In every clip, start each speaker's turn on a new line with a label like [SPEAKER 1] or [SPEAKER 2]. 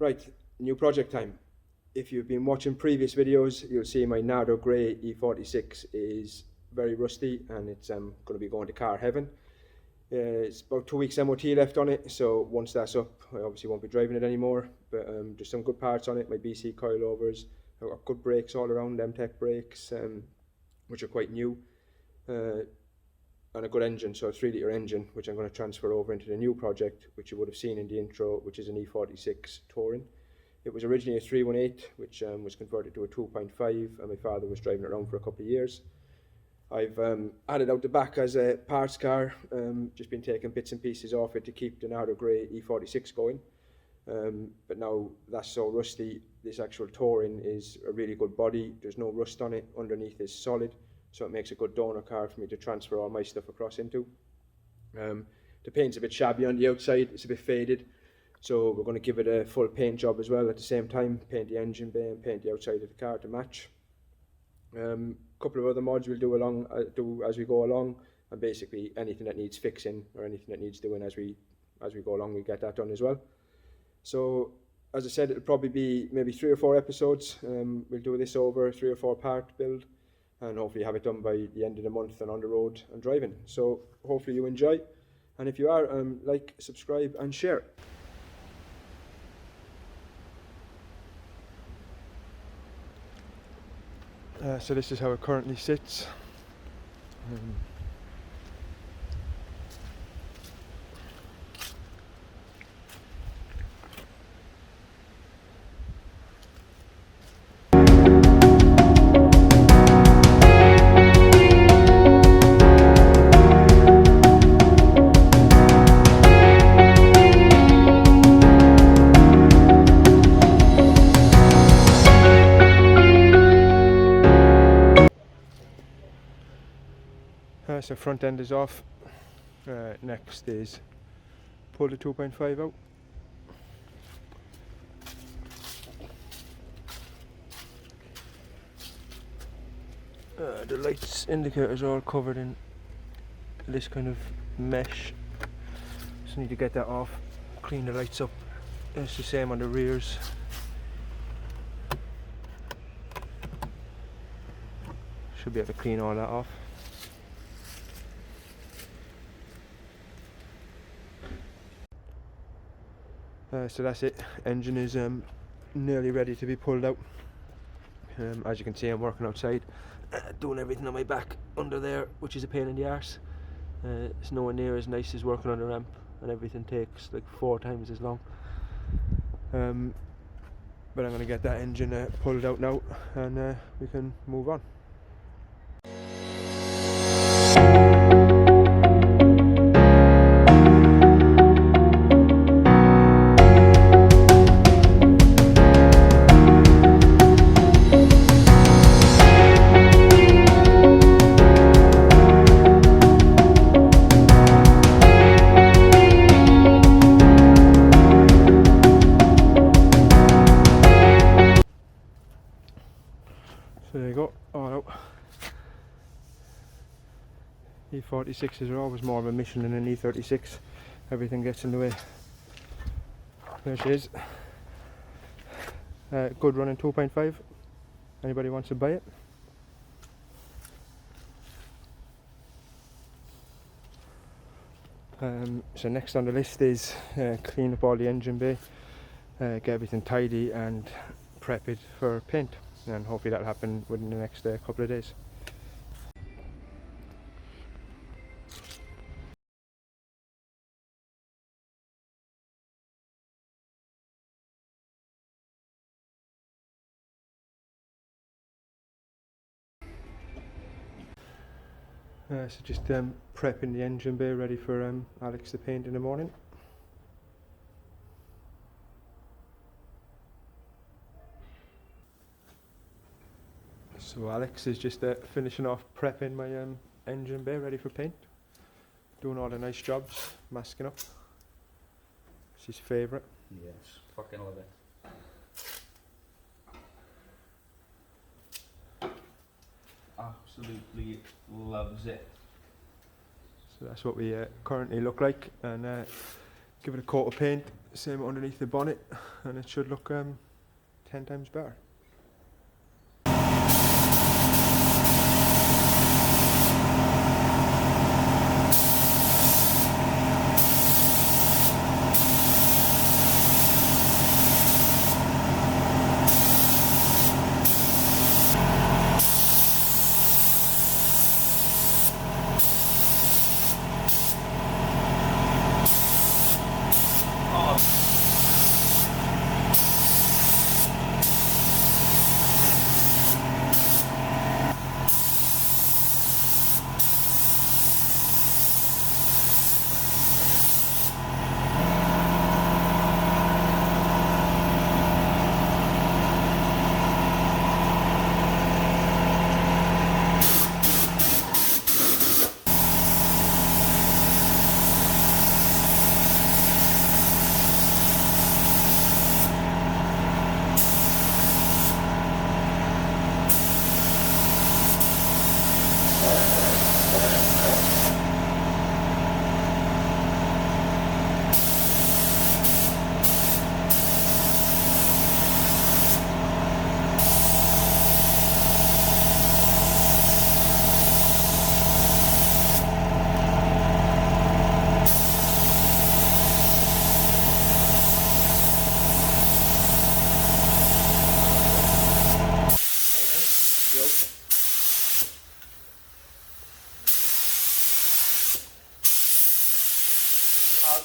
[SPEAKER 1] Right, new project time. If you've been watching previous videos, you'll see my Nardo Grey E46 is very rusty and it's going to be going to car heaven. It's about 2 weeks MOT left on it, so once that's up, I obviously won't be driving it anymore. But there's some good parts on it, my BC coilovers. I've got good brakes all around, them tech brakes, which are quite new. And a good engine, so a 3 litre engine, which I'm going to transfer over into the new project, which you would have seen in the intro, which is an E46 Touring. It was originally a 318, which was converted to a 2.5, and my father was driving it around for a couple of years. I've added out the back as a parts car, just been taking bits and pieces off it to keep the Nardo Grey E46 going. But now that's so rusty, this actual Touring is a really good body, there's no rust on it, underneath is solid, so it makes a good donor car for me to transfer all my stuff across into. The paint's a bit shabby on the outside, it's a bit faded, so we're going to give it a full paint job as well at the same time, paint the engine bay and paint the outside of the car to match. Couple of other mods we'll do as we go along, and basically anything that needs fixing or anything that needs doing as we go along, we get that done as well. So as I said, it'll probably be maybe 3 or 4 episodes. We'll do this over 3 or 4 part build and hopefully have it done by the end of the month and on the road and driving. So hopefully you enjoy, and if you are, like, subscribe and share. So this is how it currently sits. So front end is off. Next is pull the 2.5 out. The lights indicators are all covered in this kind of mesh. Just need to get that off, clean the lights up. It's the same on the rears. Should be able to clean all that off. So that's it, engine is nearly ready to be pulled out. As you can see, I'm working outside, doing everything on my back under there, which is a pain in the arse. It's nowhere near as nice as working on the ramp, and everything takes like 4 times as long. But I'm going to get that engine pulled out now, and we can move on. So there you go, all out. E46s are always more of a mission than an E36. Everything gets in the way. There she is. Good running 2.5. Anybody wants to buy it? So next on the list is clean up all the engine bay, get everything tidy and prep it for paint, and hopefully that'll happen within the next couple of days. So just prepping the engine bay ready for Alex to paint in the morning. So Alex is just finishing off prepping my engine bay ready for paint. Doing all the nice jobs, masking up. It's his favourite.
[SPEAKER 2] Yes, fucking love it. Absolutely loves it.
[SPEAKER 1] So that's what we currently look like, and give it a coat of paint, same underneath the bonnet, and it should look 10 times better.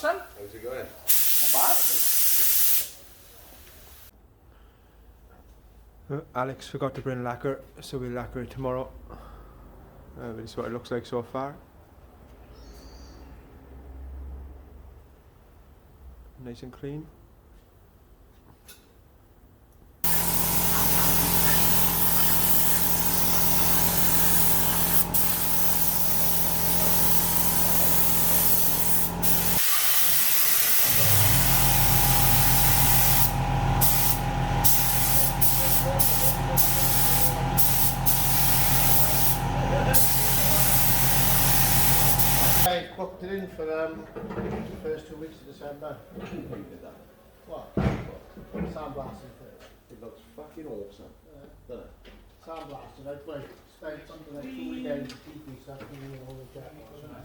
[SPEAKER 3] How's it going?
[SPEAKER 2] Not bad.
[SPEAKER 1] Alex forgot to bring lacquer, so we'll lacquer it tomorrow. This is what it looks like so far. Nice and clean.
[SPEAKER 3] I booked it in for the first 2 weeks of December. What? Sandblasting first.
[SPEAKER 4] It looks fucking awesome. Doesn't it?
[SPEAKER 3] Sandblasting. I'd like spent something like 2 weekends keeping stuff in all the jet wash and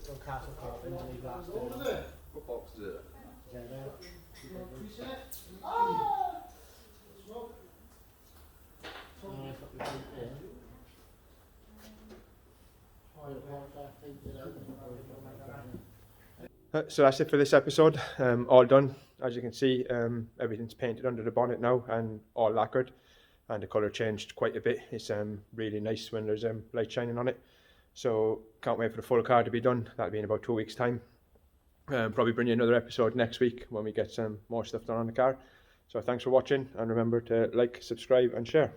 [SPEAKER 3] took on Castle Coffins and he blasted. What was it?
[SPEAKER 4] What box is it?
[SPEAKER 1] So that's it for this episode. All done. As you can see, everything's painted under the bonnet now and all lacquered, and the colour changed quite a bit. It's really nice when there's light shining on it. So can't wait for the full car to be done. That'll be in about 2 weeks' time. Probably bring you another episode next week when we get some more stuff done on the car. So thanks for watching, and remember to like, subscribe and share.